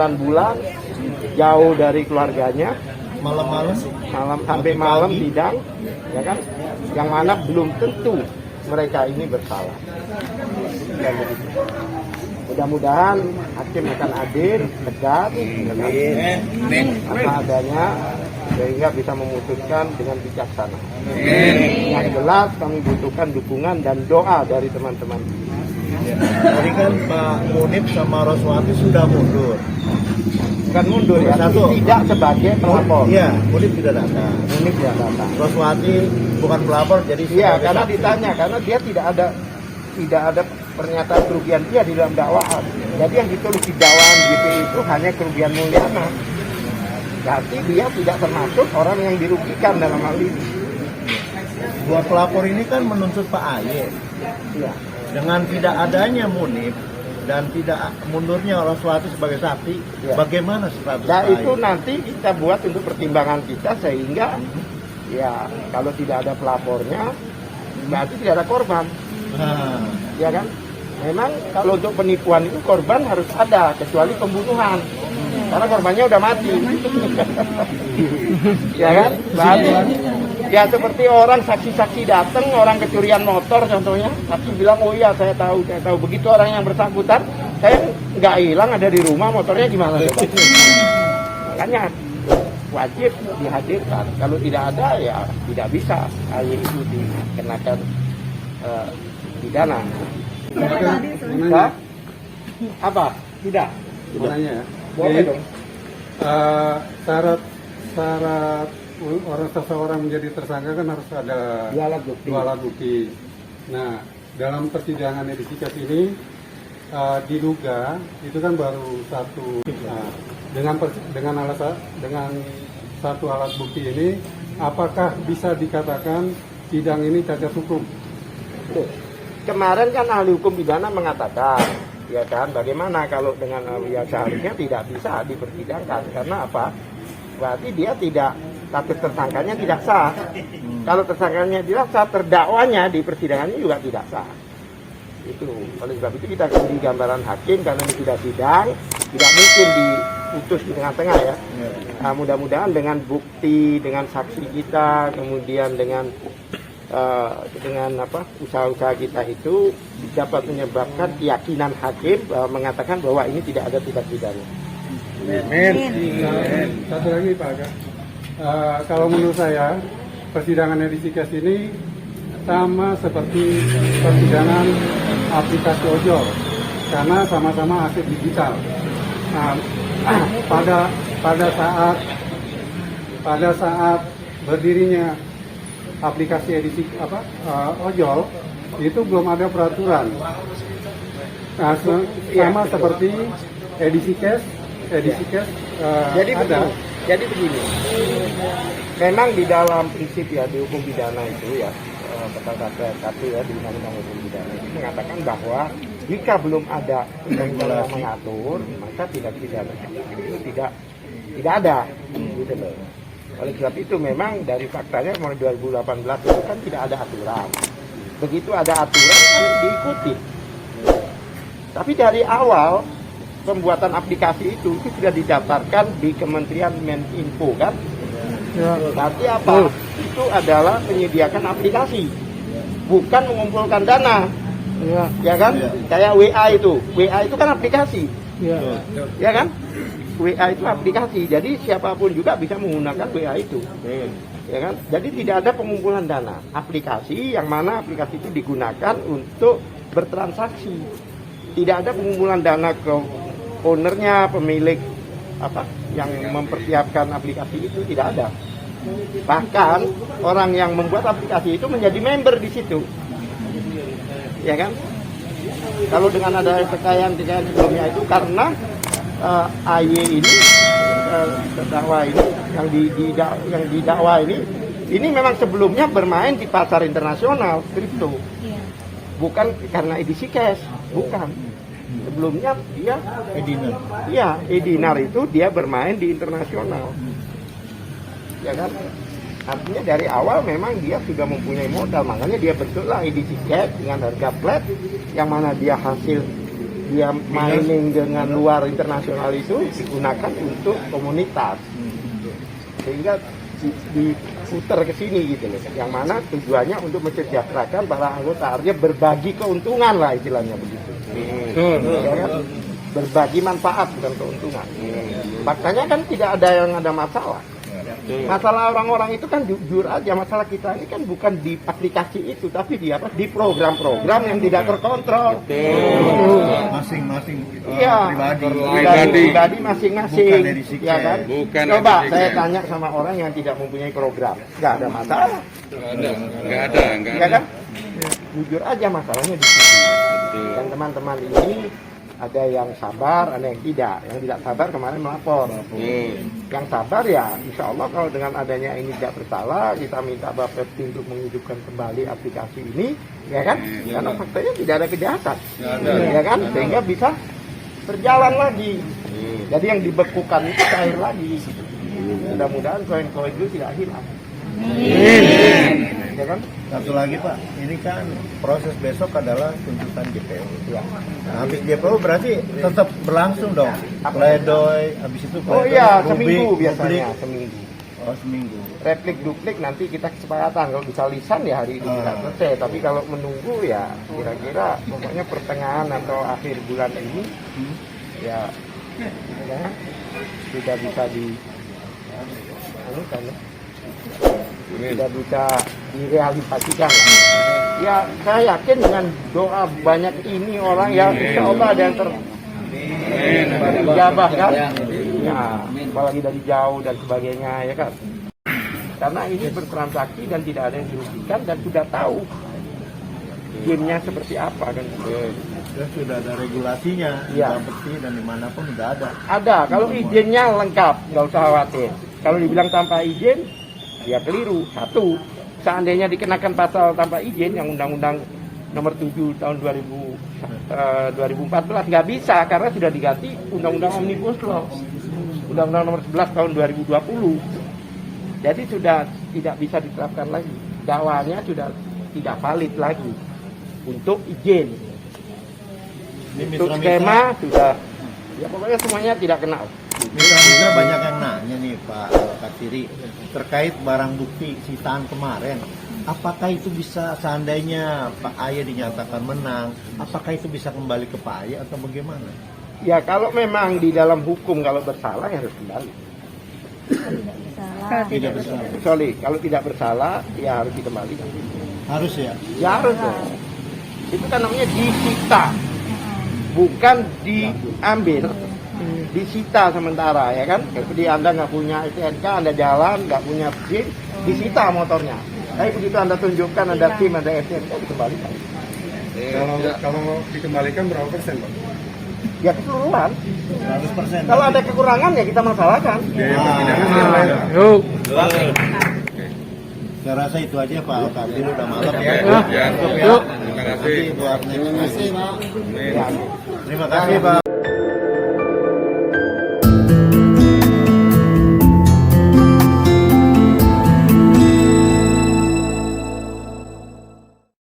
berbulan-bulan jauh dari keluarganya, malam sampai malam sidang, ya kan? Yang mana belum tentu mereka ini bersalah. Dan begitu. Mudah-mudahan hakim akan adil, tegas, apa adanya, sehingga bisa memutuskan dengan bijaksana. Yang jelas kami butuhkan dukungan dan doa dari teman-teman. Tadi kan Pak Munib sama Roswati sudah mundur. Bukan mundur ya, tidak sebagai pelapor. Iya, Munib tidak datang. Munib tidak datang. Roswati bukan pelapor, jadi iya, karena ditanya, karena dia tidak ada pernyataan kerugian dia di dalam dakwaan. Jadi yang ditulis di dakwaan GP itu hanya kerugian Mulyana. Berarti dia tidak termasuk orang yang dirugikan dalam hal ini. Dua pelapor ini kan menuntut Pak Aye. Iya. Dengan tidak adanya Munib dan tidak mundurnya Roswati sebagai saksi, ya. Bagaimana status Nah Pak itu Aye? nanti kita buat untuk pertimbangan kita sehingga ya kalau tidak ada pelapornya berarti tidak ada korban. Ya kan? Memang kalau untuk penipuan itu korban harus ada kecuali pembunuhan. Karena korbannya udah mati. Ya kan? Berarti ya seperti orang saksi-saksi datang, orang kecurian motor contohnya, saksi bilang oh iya saya tahu. Begitu orang yang bersangkutan, saya nggak hilang ada di rumah, motornya gimana? Makanya wajib dihadirkan. Kalau tidak ada ya tidak bisa itu dikenakan pidana. Apa? Tidak. Sebenarnya ya. Boleh dong. Syarat orang seseorang menjadi tersangka kan harus ada dua alat bukti. Nah, dalam persidangan edifikas ini diduga itu kan baru satu. Nah, dengan satu alat bukti ini, apakah bisa dikatakan sidang ini cacat hukum? Kemarin kan ahli hukum pidana mengatakan, ya kan, bagaimana kalau dengan ya seharusnya tidak bisa dipersidangkan karena apa? Berarti dia tidak, status tersangkanya tidak sah. Kalau tersangkanya tidak sah, terdakwanya di persidangannya juga tidak sah. Itu oleh sebab itu kita kasih gambaran hakim karena ini tidak sidang, tidak mungkin diputus di tengah-tengah ya. Nah, mudah-mudahan dengan bukti, dengan saksi kita, kemudian dengan usaha-usaha kita itu dapat menyebabkan keyakinan hakim mengatakan bahwa ini tidak ada tindak pidana. Satu lagi Pak Aga. Kalau menurut saya persidangan edifikas ini sama seperti persidangan aplikasi ojol karena sama-sama aset digital. Nah, pada saat berdirinya aplikasi edisi ojol itu belum ada peraturan. Nah, sama seperti edisi cash jadi begini. Memang di dalam prinsip ya di hukum pidana itu ya pasal 1 ya di undang-undang hukum pidana itu mengatakan bahwa jika belum ada undang-undang yang mengatur maka tindak pidana itu tidak ada gitu loh. Oleh sebab itu memang dari faktanya mulai 2018 itu kan tidak ada aturan. Begitu ada aturan kan diikuti. Tapi dari awal pembuatan aplikasi itu sudah didaftarkan di Kementerian Meninfo kan? Ya. Berarti apa? Itu adalah menyediakan aplikasi, bukan mengumpulkan dana. Ya kan? Kayak WA itu kan aplikasi. Ya kan? WA itu aplikasi, jadi siapapun juga bisa menggunakan WA itu, ya kan? Jadi tidak ada pengumpulan dana, aplikasi yang mana aplikasi itu digunakan untuk bertransaksi, tidak ada pengumpulan dana ke ownernya, pemilik yang mempersiapkan aplikasi itu tidak ada. Bahkan orang yang membuat aplikasi itu menjadi member di situ, ya kan? Kalau dengan ada kekayaan sebelumnya itu karena AY ini terdakwa ini yang didakwa ini memang sebelumnya bermain di pasar internasional kripto, bukan karena edisi cash, bukan. Sebelumnya dia Edinar itu dia bermain di internasional, ya kan? Artinya dari awal memang dia sudah mempunyai modal, makanya dia bentuklah edisi cash dengan harga flat, yang mana dia hasil dia mining dengan luar internasional itu digunakan untuk komunitas, sehingga diputar ke sini gitu loh, yang mana tujuannya untuk mensejahterakan para anggota, artinya berbagi keuntungan lah istilahnya begitu. Ya kan? Berbagi manfaat bukan keuntungan. Faktanya kan tidak ada yang ada masalah. Masalah orang-orang itu kan jujur aja, masalah kita ini kan bukan di aplikasi itu, tapi di apa? Di program-program yang tidak terkontrol. Masing-masing Iya, pribadi masing-masing. Bukan dari Sike. Ya kan? Bukan Coba dari saya Sike. tanya sama orang yang tidak mempunyai program, nggak ada masalah. Nggak ada. Ya kan? Jujur aja masalahnya di situ. Dan teman-teman ini ada yang sabar, ada yang tidak. Yang tidak sabar kemarin melapor. Yang sabar ya, insya Allah kalau dengan adanya ini tidak bersalah, kita minta Bapepti untuk menghidupkan kembali aplikasi ini, ya kan? Karena faktanya tidak ada kejahatan, ya kan? Sehingga bisa berjalan lagi. Jadi yang dibekukan itu cair lagi. Mudah-mudahan koin-koin itu tidak hilang. Ya kan? Satu lagi Pak, ini kan proses besok adalah tuntutan JPO. Ya. Nah, habis JPO berarti tetap berlangsung dong. Pledoi, habis itu Oh pledoi, iya, rubrik, seminggu biasanya, publik. seminggu. Oh seminggu. Replik duplik nanti kita kesepakatan, kalau bisa lisan ya hari ini kita selesai, tapi kalau menunggu ya kira-kira pokoknya pertengahan atau akhir bulan ini ya sudah bisa tidak bisa direalisasikan. Ya saya yakin dengan doa banyak ini orang ya insya Allah ada yang terjabah kan. Ya, apalagi dari jauh dan sebagainya ya kan. Karena ini bertransaksi dan tidak ada yang dirugikan dan sudah tahu gamenya seperti apa kan. Dan sudah ada regulasinya, Iya. di Bapepti dan dimanapun sudah ada. Ada, kalau izinnya lengkap, nggak usah khawatir. Kalau dibilang tanpa izin, ya keliru. Satu, seandainya dikenakan pasal tanpa izin yang Undang-Undang Nomor 7 tahun 2014 nggak bisa karena sudah diganti Undang-Undang Omnibus Law, Undang-Undang Nomor 11 tahun 2020. Jadi sudah tidak bisa diterapkan lagi. Dakwanya sudah tidak valid lagi untuk izin. Ini Untuk mitra-mitra- skema sudah, ya pokoknya semuanya tidak kenal. Mitra-mitra banyak yang nanya nih Pak Katsiri terkait barang bukti sitaan kemarin. Apakah itu bisa seandainya Pak Aye dinyatakan menang, apakah itu bisa kembali ke Pak Aye atau bagaimana? Ya kalau memang di dalam hukum kalau bersalah ya harus kembali. Tidak bisa. Sorry, kalau tidak bersalah ya harus dikembalikan. Harus ya. Ya harus dong. Itu kan namanya disita, bukan diambil. Disita sementara ya kan. Jadi Anda nggak punya STNK, Anda jalan nggak punya SIM, disita motornya. Tapi begitu Anda tunjukkan ada SIM, ada STNK, dikembalikan. Kalau dikembalikan berapa persen, Pak? Ya keseluruhan. 100%. Kalau ada kekurangan ya kita masalahkan. Saya rasa itu aja Pak Katsiri udah malam ya. Ya, Cukup ya. terima kasih. Nanti buat next. Ya. Terima kasih Pak.